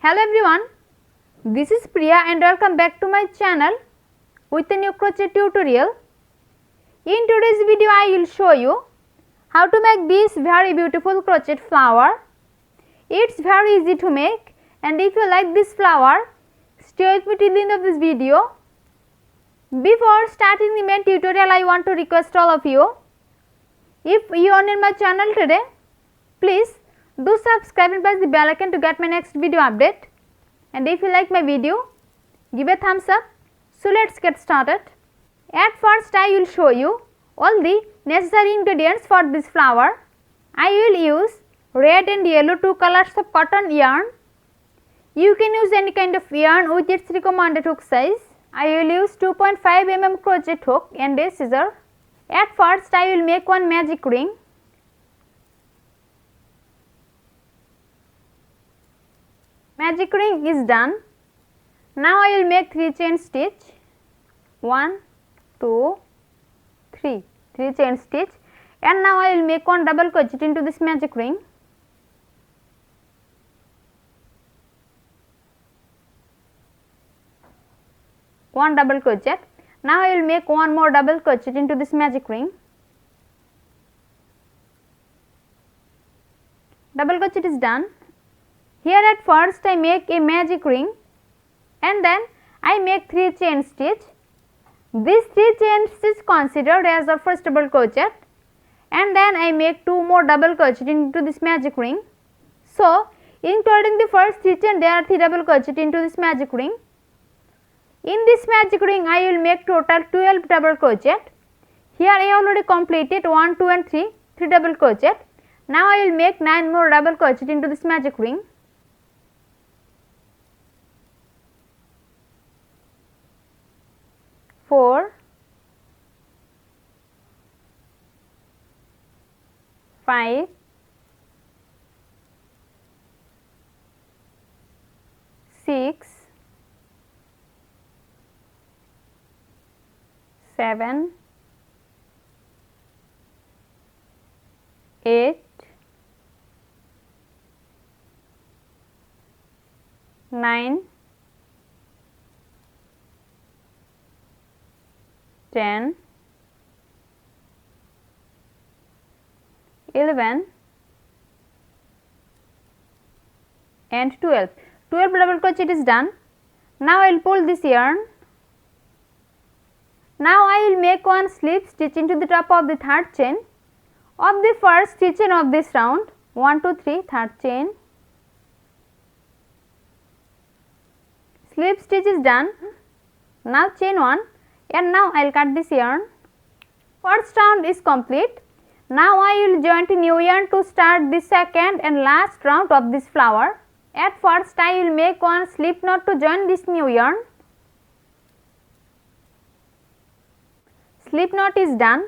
Hello everyone, this is Priya and welcome back to my channel with a new crochet tutorial. In today's video I will show you how to make this very beautiful crochet flower. It's very easy to make, and if you like this flower, stay with me till the end of this video. Before starting the main tutorial, I want to request all of you, if you are new in my channel today, please do subscribe and press the bell icon to get my next video update. And if you like my video, give a thumbs up. So let's get started. At first I will show you all the necessary ingredients for this flower. I will use red and yellow, two colors of cotton yarn. You can use any kind of yarn with its recommended hook size. I will use 2.5 mm crochet hook and a scissor. At first I will make one magic ring. Magic ring is done. Now I will make 3 chain stitch. 1, 2, 3. 3 chain stitch, and now I will make one double crochet into this magic ring. One double crochet. Now I will make one more double crochet into this magic ring. Double crochet is done. Here at first I make a magic ring and then I make 3 chain stitch. These 3 chain stitch considered as the first double crochet, and then I make 2 more double crochet into this magic ring. So, including the first 3 chain, there are 3 double crochet into this magic ring. In this magic ring I will make total 12 double crochet. Here I already completed 1, 2 and 3 double crochet. Now I will make 9 more double crochet into this magic ring. Four, 5, 6, 7, 8, 9, 10, 11 and 12. 12 double crochet is done. Now I will pull this yarn. Now I will make one slip stitch into the top of the third chain of the first 3 chain of this round. 1, 2, 3, third chain. Slip stitch is done. Now chain 1. And now I will cut this yarn. First round is complete. Now I will join a new yarn to start the second and last round of this flower. At first I will make one slip knot to join this new yarn. Slip knot is done.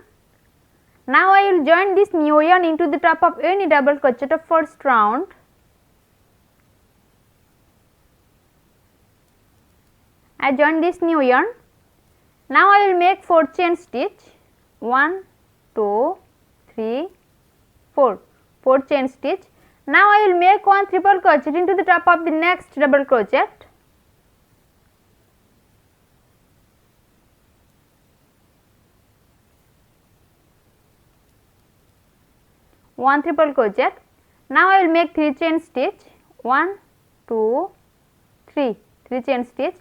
Now I will join this new yarn into the top of any double crochet of first round. I join this new yarn. Now I will make 4 chain stitch. 1, 2, 3, 4. 4 chain stitch. Now I will make one triple crochet into the top of the next double crochet. One triple crochet. Now I will make 3 chain stitch. 1, 2, 3. 3 chain stitch.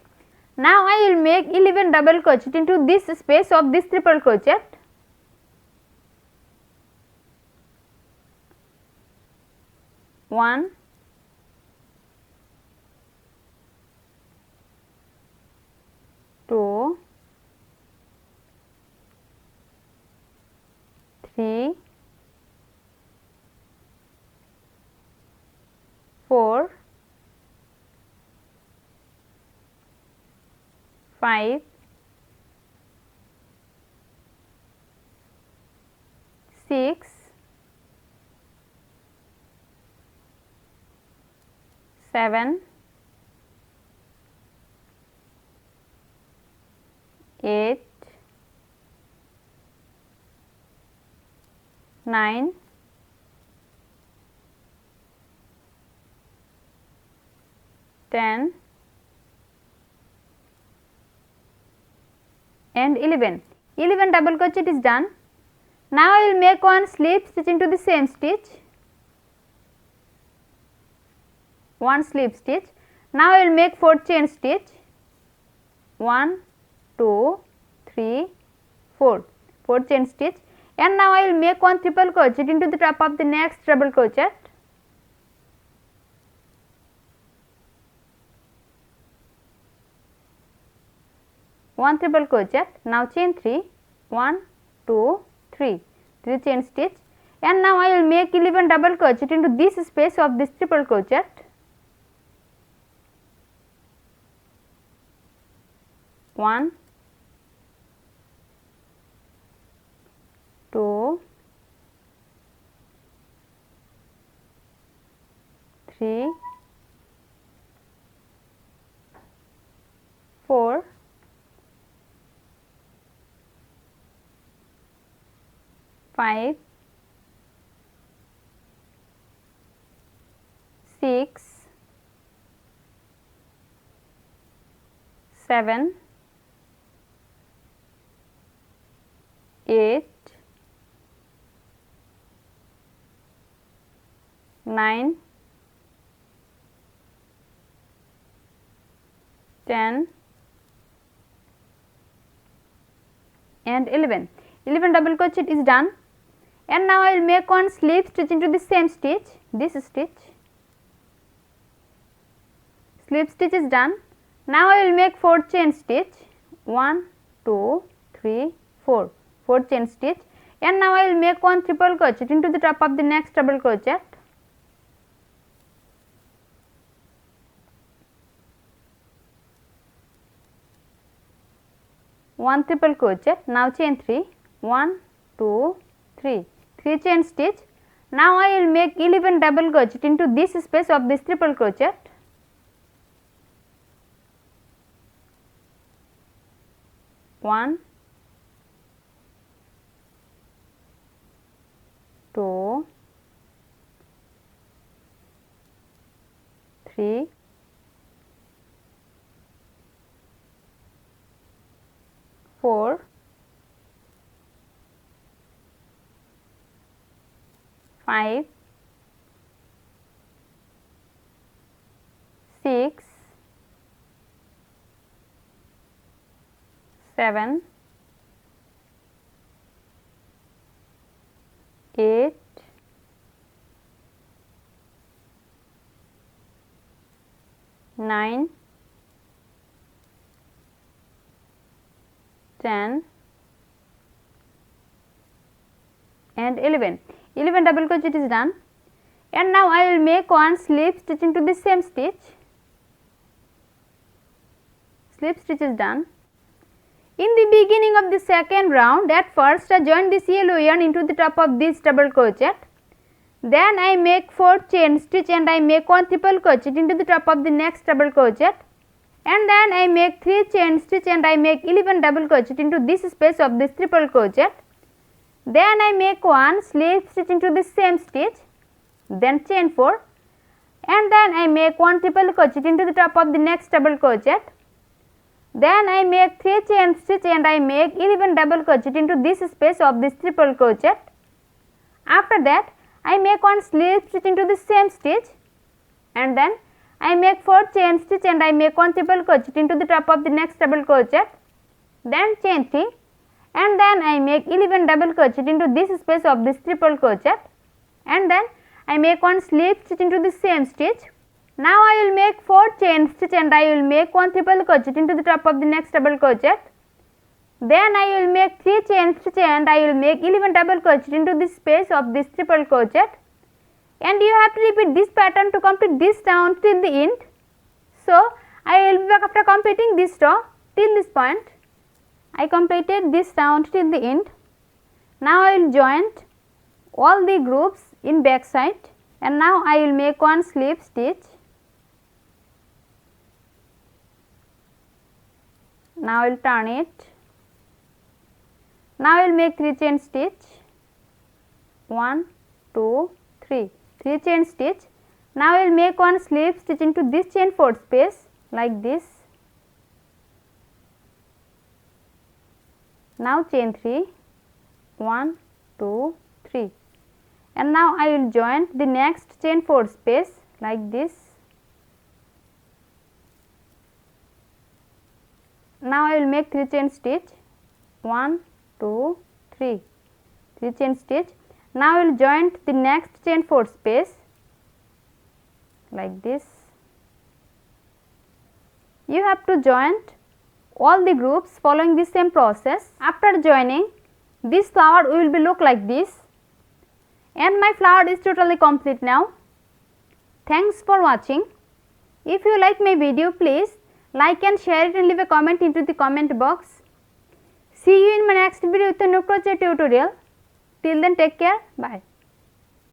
Now I will make 11 double crochet into this space of this triple crochet. One, two, 3, 4, 5, 6, 7, 8, 9, 10 and 11. 11 double crochet is done. Now I will make one slip stitch into the same stitch, one slip stitch. Now I will make 4 chain stitch, 1, 2, 3, 4, 4 chain stitch, and now I will make one triple crochet into the top of the next double crochet. One triple crochet. Now chain 3, 1, 2, 3, 3 chain stitch, and now I will make 11 double crochet into this space of this triple crochet. 1, 2, 3, 4, 5, 6, 7, 8, 9, 10 and 11. 11 double crochet is done, and now I will make one slip stitch into the same stitch, this stitch. Slip stitch is done. Now I will make 4 chain stitch, 1, 2, 3, 4, 4 chain stitch, and now I will make one triple crochet into the top of the next double crochet. One triple crochet. Now chain 3, 1, 2, 3, 3 chain stitch. Now I will make 11 double crochet into this space of this triple crochet. 1, 2, 3, 4, 5, 6, 7, 8, 9, 10 and 11. 11 double crochet is done, and now I will make one slip stitch into the same stitch. Slip stitch is done. In the beginning of the second round, at first I join this yellow yarn into the top of this double crochet. Then I make 4 chain stitch and I make one triple crochet into the top of the next double crochet. And then I make 3 chain stitch and I make 11 double crochet into this space of this triple crochet. Then I make one slip stitch into the same stitch, then chain 4, and then I make one triple crochet into the top of the next double crochet. Then I make 3 chain stitch and I make 11 double crochet into this space of this triple crochet. After that I make one slip stitch into the same stitch, and then I make 4 chain stitch and I make one triple crochet into the top of the next double crochet, then chain 3, and then I make 11 double crochet into this space of this triple crochet, and then I make one slip stitch into the same stitch. Now I will make 4 chain stitch and I will make one triple crochet into the top of the next double crochet. Then I will make 3 chain stitch and I will make 11 double crochet into the space of this triple crochet, and you have to repeat this pattern to complete this round till the end. So I will be back after completing this row till this point. I completed this round till the end. Now I will join all the groups in back side, and now I will make one slip stitch. Now I will turn it. Now I will make 3 chain stitch, 1, 2, 3, 3 chain stitch. Now I will make one slip stitch into this chain 4 space like this. Now chain 3, 1, 2, 3, and now I will join the next chain 4 space like this. Now I will make 3 chain stitch, 1, 2, 3, 3 chain stitch. Now I will join the next chain 4 space like this. You have to join all the groups following the same process. After joining, this flower will be look like this, and my flower is totally complete now. Thanks for watching. If you like my video, please like and share it and leave a comment into the comment box. See you in my next video with a new crochet tutorial. Till then, take care. Bye.